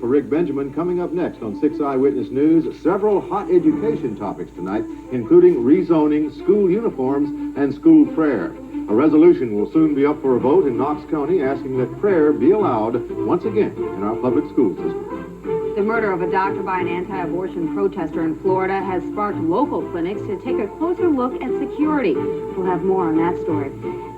For Rick Benjamin, coming up next on 6 Eyewitness News, several hot education topics tonight, including rezoning, school uniforms, and school prayer. A resolution will soon be up for a vote in Knox County asking that prayer be allowed once again in our public school system. The murder of a doctor by an anti-abortion protester in Florida has sparked local clinics to take a closer look at security. We'll have more on that story.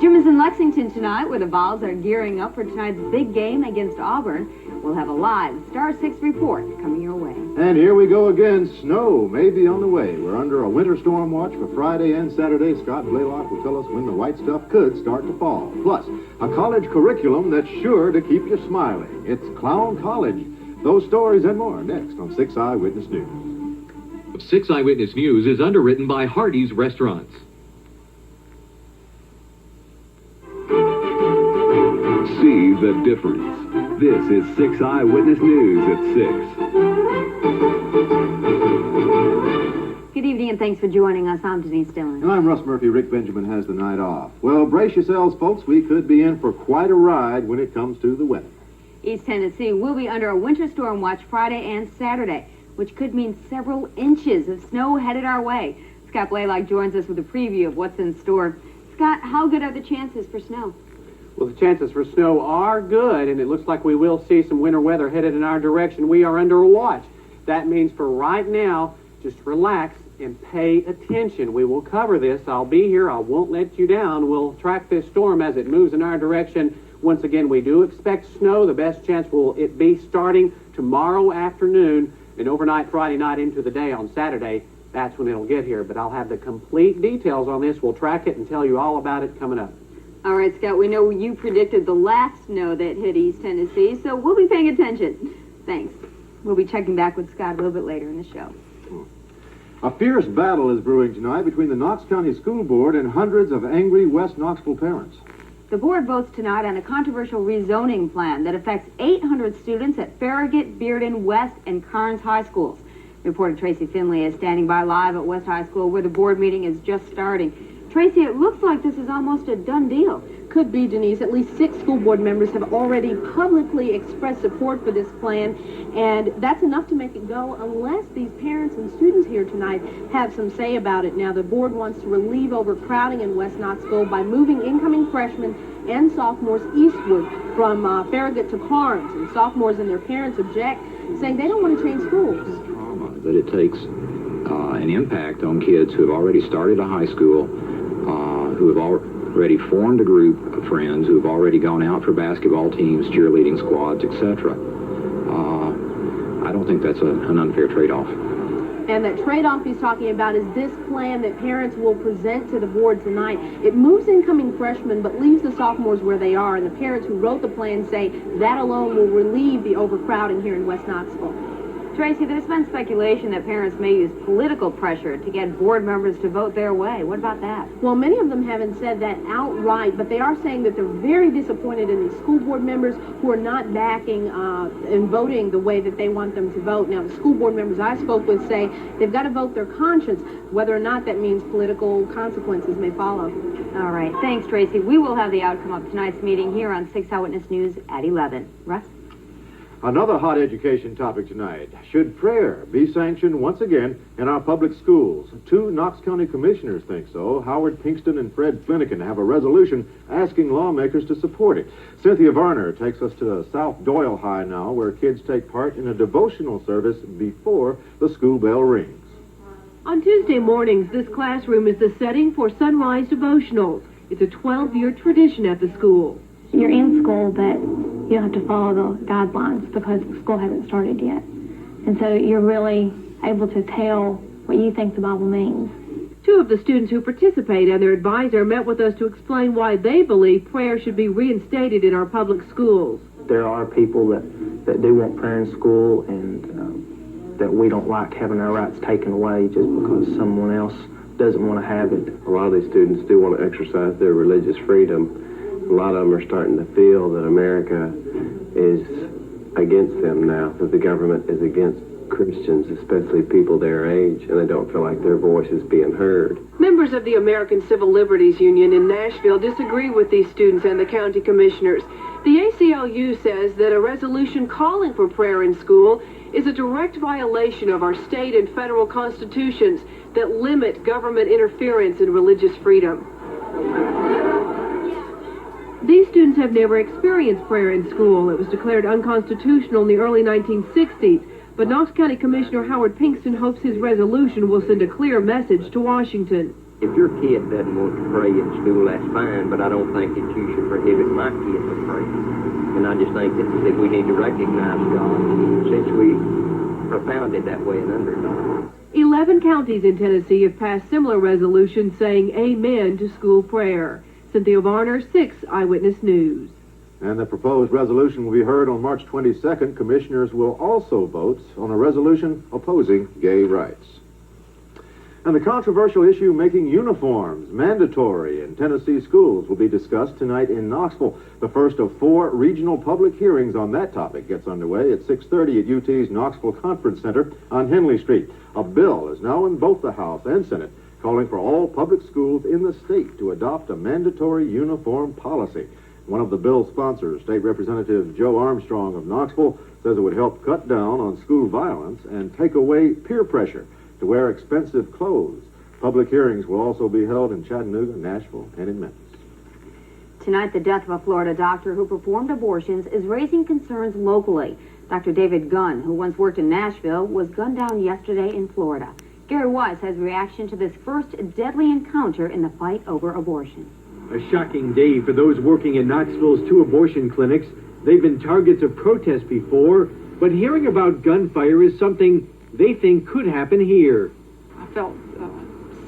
Jim is in Lexington tonight, where the Vols are gearing up for tonight's big game against Auburn. We'll have a live Star 6 report coming your way. And here we go again. Snow may be on the way. We're under a winter storm watch for Friday and Saturday. Scott Blaylock will tell us when the white stuff could start to fall. Plus, a college curriculum that's sure to keep you smiling. It's Clown College. Those stories and more next on 6 Eyewitness News. 6 Eyewitness News is underwritten by Hardee's Restaurants. See the difference. This is 6 Eyewitness News at 6. Good evening and thanks for joining us. I'm Denise Dillon. And I'm Russ Murphy. Rick Benjamin has the night off. Well, brace yourselves, folks. We could be in for quite a ride when it comes to the weather. East Tennessee will be under a winter storm watch Friday and Saturday, which could mean several inches of snow headed our way. Scott Blaylock joins us with a preview of what's in store. Scott, how good are the chances for snow? Well, the chances for snow are good, and it looks like we will see some winter weather headed in our direction. We are under a watch. That means for right now, just relax and pay attention. We will cover this. I'll be here. I won't let you down. We'll track this storm as it moves in our direction. Once again, we do expect snow. The best chance will it be starting tomorrow afternoon and overnight Friday night into the day on Saturday. That's when it'll get here. But I'll have the complete details on this. We'll track it and tell you all about it coming up. All right, Scott, we know you predicted the last snow that hit East Tennessee, so we'll be paying attention. Thanks. We'll be checking back with Scott a little bit later in the show. A fierce battle is brewing tonight between the Knox County School Board and hundreds of angry West Knoxville parents. The board votes tonight on a controversial rezoning plan that affects 800 students at Farragut, Bearden, West, and Carnes High Schools. Reporter Tracy Finley is standing by live at West High School, where the board meeting is just starting. Tracy, it looks like this is almost a done deal. Could be, Denise. At least 6 school board members have already publicly expressed support for this plan, and that's enough to make it go unless these parents and students here tonight have some say about it. Now, the board wants to relieve overcrowding in West Knoxville by moving incoming freshmen and sophomores eastward from Farragut to Carnes, and sophomores and their parents object, saying they don't want to change schools. That it takes an impact on kids who have already started a high school, who have already formed a group of friends, who have already gone out for basketball teams, cheerleading squads, etc. I don't think that's an unfair trade-off. And that trade-off he's talking about is this plan that parents will present to the board tonight. It moves incoming freshmen but leaves the sophomores where they are, and the parents who wrote the plan say that alone will relieve the overcrowding here in West Knoxville. Tracy, there's been speculation that parents may use political pressure to get board members to vote their way. What about that? Well, many of them haven't said that outright, but they are saying that they're very disappointed in these school board members who are not backing and voting the way that they want them to vote. Now, the school board members I spoke with say they've got to vote their conscience, whether or not that means political consequences may follow. All right. Thanks, Tracy. We will have the outcome of tonight's meeting here on 6 Eyewitness News at 11. Russ? Another hot education topic tonight. Should prayer be sanctioned once again in our public schools? 2 Knox County commissioners think so. Howard Pinkston and Fred Flanagan have a resolution asking lawmakers to support it. Cynthia Varner takes us to South Doyle High now, where kids take part in a devotional service before the school bell rings. On Tuesday mornings, this classroom is the setting for sunrise devotionals. It's a 12-year tradition at the school. You're in school, but you don't have to follow the guidelines because the school hasn't started yet. And so you're really able to tell what you think the Bible means. 2 of the students who participate and their advisor met with us to explain why they believe prayer should be reinstated in our public schools. There are people that do want prayer in school, and that we don't like having our rights taken away just because someone else doesn't want to have it. A lot of these students do want to exercise their religious freedom. A lot of them are starting to feel that America is against them now, that the government is against Christians, especially people their age, and they don't feel like their voice is being heard. Members of the American Civil Liberties Union in Nashville disagree with these students and the county commissioners. The ACLU says that a resolution calling for prayer in school is a direct violation of our state and federal constitutions that limit government interference in religious freedom. These students have never experienced prayer in school. It was declared unconstitutional in the early 1960s, but Knox County Commissioner Howard Pinkston hopes his resolution will send a clear message to Washington. If your kid doesn't want to pray in school, that's fine, but I don't think that you should prohibit my kid from praying. And I just think that we need to recognize God since we propounded that way in underdog. 11 counties in Tennessee have passed similar resolutions saying amen to school prayer. Cynthia Varner, 6 Eyewitness News. And the proposed resolution will be heard on March 22nd. Commissioners will also vote on a resolution opposing gay rights. And the controversial issue making uniforms mandatory in Tennessee schools will be discussed tonight in Knoxville. The first of 4 regional public hearings on that topic gets underway at 6:30 at UT's Knoxville Conference Center on Henley Street. A bill is now in both the House and Senate calling for all public schools in the state to adopt a mandatory uniform policy. One of the bill's sponsors, State Representative Joe Armstrong of Knoxville, says it would help cut down on school violence and take away peer pressure to wear expensive clothes. Public hearings will also be held in Chattanooga, Nashville, and in Memphis. Tonight, the death of a Florida doctor who performed abortions is raising concerns locally. Dr. David Gunn, who once worked in Nashville, was gunned down yesterday in Florida. Gary Weiss has reaction to this first deadly encounter in the fight over abortion. A shocking day for those working in Knoxville's 2 abortion clinics. They've been targets of protest before, but hearing about gunfire is something they think could happen here. I felt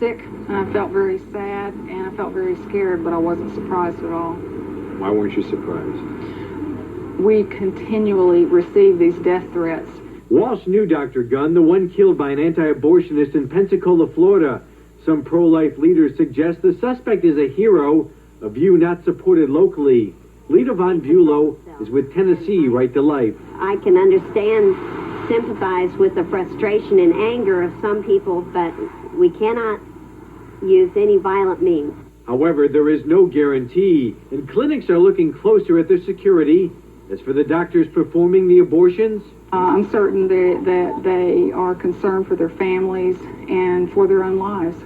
sick, and I felt very sad, and I felt very scared, but I wasn't surprised at all. Why weren't you surprised? We continually receive these death threats. Walsh knew Dr. Gunn, the one killed by an anti-abortionist in Pensacola, Florida. Some pro-life leaders suggest the suspect is a hero, a view not supported locally. Lita Von Bulow is with Tennessee Right to Life. I can understand, sympathize with the frustration and anger of some people, but we cannot use any violent means. However, there is no guarantee, and clinics are looking closer at their security. As for the doctors performing the abortions, I'm certain that they are concerned for their families and for their own lives.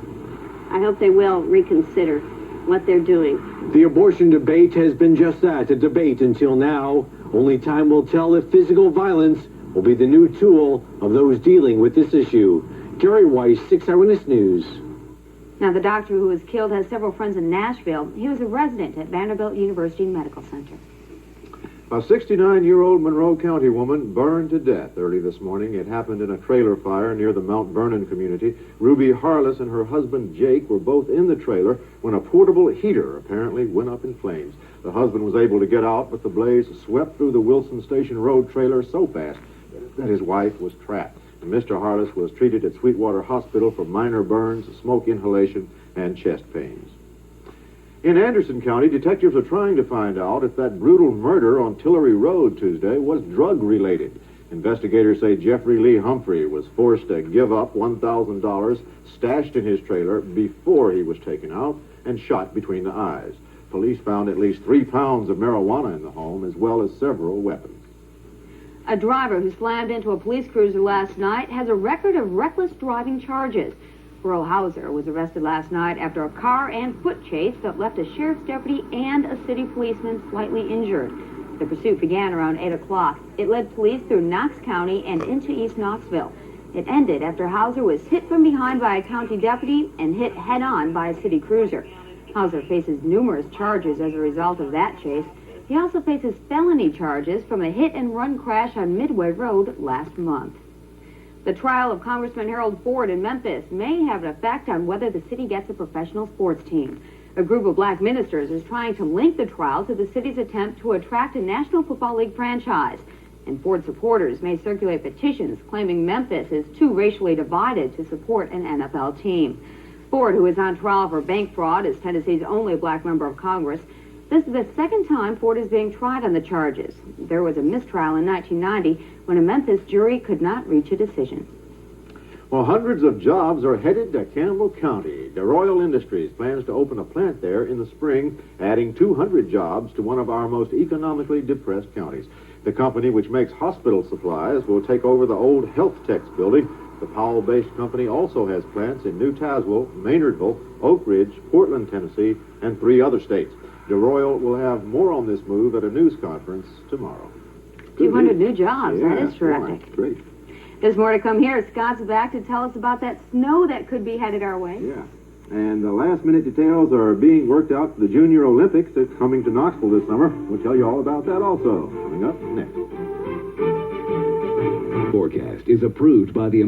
I hope they will reconsider what they're doing. The abortion debate has been just that, a debate until now. Only time will tell if physical violence will be the new tool of those dealing with this issue. Gary Weiss, 6 Eyewitness News. Now, the doctor who was killed has several friends in Nashville. He was a resident at Vanderbilt University Medical Center. A 69-year-old Monroe County woman burned to death early this morning. It happened in a trailer fire near the Mount Vernon community. Ruby Harless and her husband Jake were both in the trailer when a portable heater apparently went up in flames. The husband was able to get out, but the blaze swept through the Wilson Station Road trailer so fast that his wife was trapped. And Mr. Harless was treated at Sweetwater Hospital for minor burns, smoke inhalation, and chest pains. In Anderson County, detectives are trying to find out if that brutal murder on Tillery Road Tuesday was drug-related. Investigators say Jeffrey Lee Humphrey was forced to give up $1,000 stashed in his trailer before he was taken out and shot between the eyes. Police found at least 3 pounds of marijuana in the home, as well as several weapons. A driver who slammed into a police cruiser last night has a record of reckless driving charges. Burl Hauser was arrested last night after a car and foot chase that left a sheriff's deputy and a city policeman slightly injured. The pursuit began around 8 o'clock. It led police through Knox County and into East Knoxville. It ended after Hauser was hit from behind by a county deputy and hit head-on by a city cruiser. Hauser faces numerous charges as a result of that chase. He also faces felony charges from a hit-and-run crash on Midway Road last month. The trial of Congressman Harold Ford in Memphis may have an effect on whether the city gets a professional sports team. A group of black ministers is trying to link the trial to the city's attempt to attract a National Football League franchise. And Ford supporters may circulate petitions claiming Memphis is too racially divided to support an NFL team. Ford, who is on trial for bank fraud, is Tennessee's only black member of Congress. This is the second time Ford is being tried on the charges. There was a mistrial in 1990 when a Memphis jury could not reach a decision. Well, hundreds of jobs are headed to Campbell County. DeRoyal Industries plans to open a plant there in the spring, adding 200 jobs to one of our most economically depressed counties. The company, which makes hospital supplies, will take over the old Health Techs building. The Powell-based company also has plants in New Tazewell, Maynardville, Oak Ridge, Portland, Tennessee, and 3 other states. DeRoyal will have more on this move at a news conference tomorrow. 200 new jobs. Yeah, That is terrific. boy, great. There's more to come here. Scott's back to tell us about that snow that could be headed our way. Yeah. And the last-minute details are being worked out for the Junior Olympics that's coming to Knoxville this summer. We'll tell you all about that also. Coming up next. Forecast is approved by the